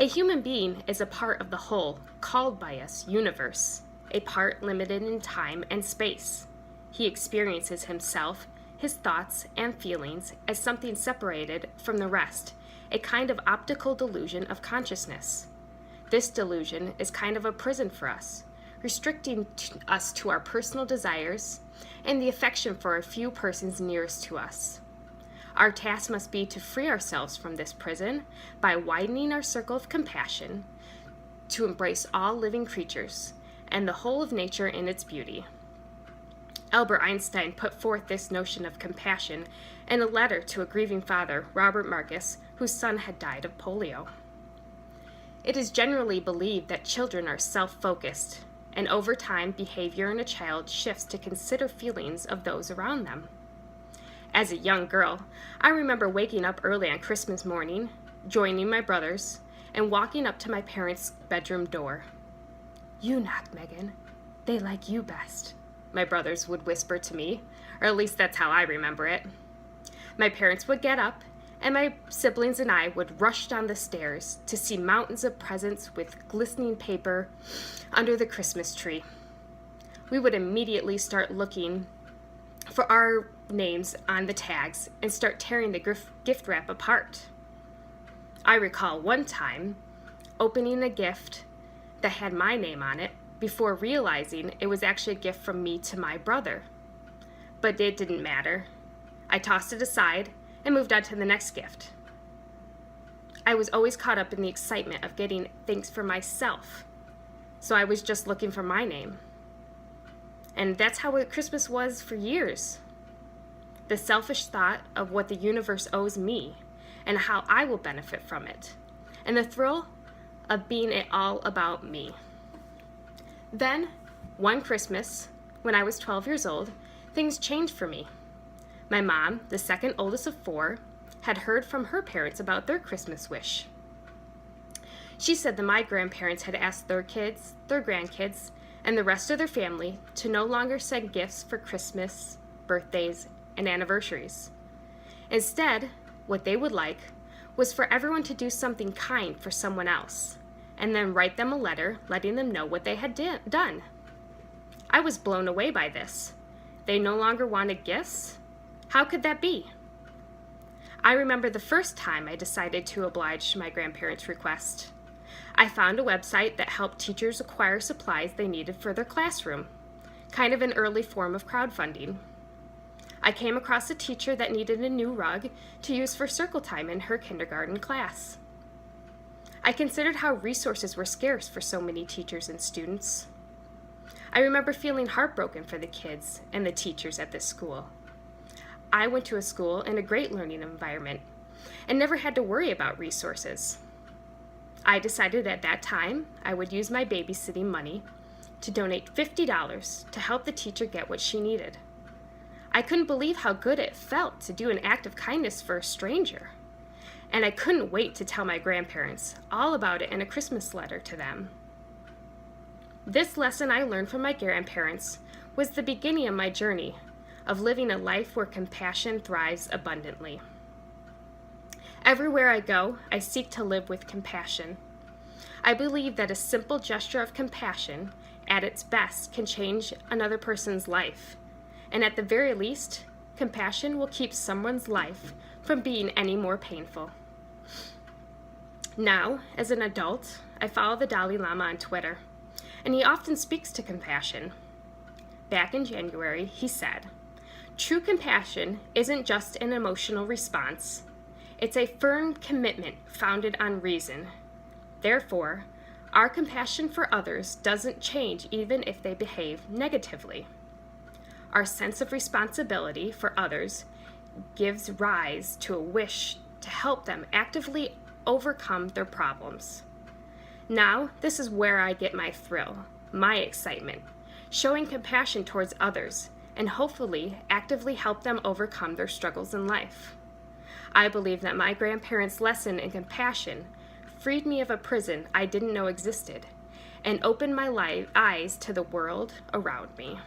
A human being is a part of the whole, called by us universe, a part limited in time and space. He experiences himself, his thoughts and feelings as something separated from the rest, a kind of optical delusion of consciousness. This delusion is kind of a prison for us, restricting us to our personal desires and the affection for a few persons nearest to us. Our task must be to free ourselves from this prison by widening our circle of compassion to embrace all living creatures and the whole of nature in its beauty. Albert Einstein put forth this notion of compassion in a letter to a grieving father, Robert Marcus, whose son had died of polio. It is generally believed that children are self-focused, and over time, behavior in a child shifts to consider feelings of those around them. As a young girl, I remember waking up early on Christmas morning, joining my brothers, and walking up to my parents' bedroom door. "You knock, Megan. They like you best," my brothers would whisper to me, or at least that's how I remember it. My parents would get up, and my siblings and I would rush down the stairs to see mountains of presents with glistening paper under the Christmas tree. We would immediately start looking for our names on the tags and start tearing the gift wrap apart. I recall one time opening a gift that had my name on it before realizing it was actually a gift from me to my brother. But it didn't matter. I tossed it aside and moved on to the next gift. I was always caught up in the excitement of getting things for myself, so I was just looking for my name. And that's how Christmas was for years. The selfish thought of what the universe owes me and how I will benefit from it, and the thrill of being it all about me. Then, one Christmas, when I was 12 years old, things changed for me. My mom, the second oldest of 4, had heard from her parents about their Christmas wish. She said that my grandparents had asked their kids, their grandkids, and the rest of their family to no longer send gifts for Christmas, birthdays, and anniversaries. Instead, what they would like was for everyone to do something kind for someone else, and then write them a letter letting them know what they had done. I was blown away by this. They no longer wanted gifts? How could that be? I remember the first time I decided to oblige my grandparents' request. I found a website that helped teachers acquire supplies they needed for their classroom, kind of an early form of crowdfunding. I came across a teacher that needed a new rug to use for circle time in her kindergarten class. I considered how resources were scarce for so many teachers and students. I remember feeling heartbroken for the kids and the teachers at this school. I went to a school in a great learning environment and never had to worry about resources. I decided at that time I would use my babysitting money to donate $50 to help the teacher get what she needed. I couldn't believe how good it felt to do an act of kindness for a stranger, and I couldn't wait to tell my grandparents all about it in a Christmas letter to them. This lesson I learned from my grandparents was the beginning of my journey of living a life where compassion thrives abundantly. Everywhere I go, I seek to live with compassion. I believe that a simple gesture of compassion, at its best, can change another person's life. And at the very least, compassion will keep someone's life from being any more painful. Now, as an adult, I follow the Dalai Lama on Twitter, and he often speaks to compassion. Back in January, he said, "True compassion isn't just an emotional response. It's a firm commitment founded on reason. Therefore, our compassion for others doesn't change even if they behave negatively. Our sense of responsibility for others gives rise to a wish to help them actively overcome their problems." Now, this is where I get my thrill, my excitement, showing compassion towards others, and hopefully actively help them overcome their struggles in life. I believe that my grandparents' lesson in compassion freed me of a prison I didn't know existed, and opened my eyes to the world around me.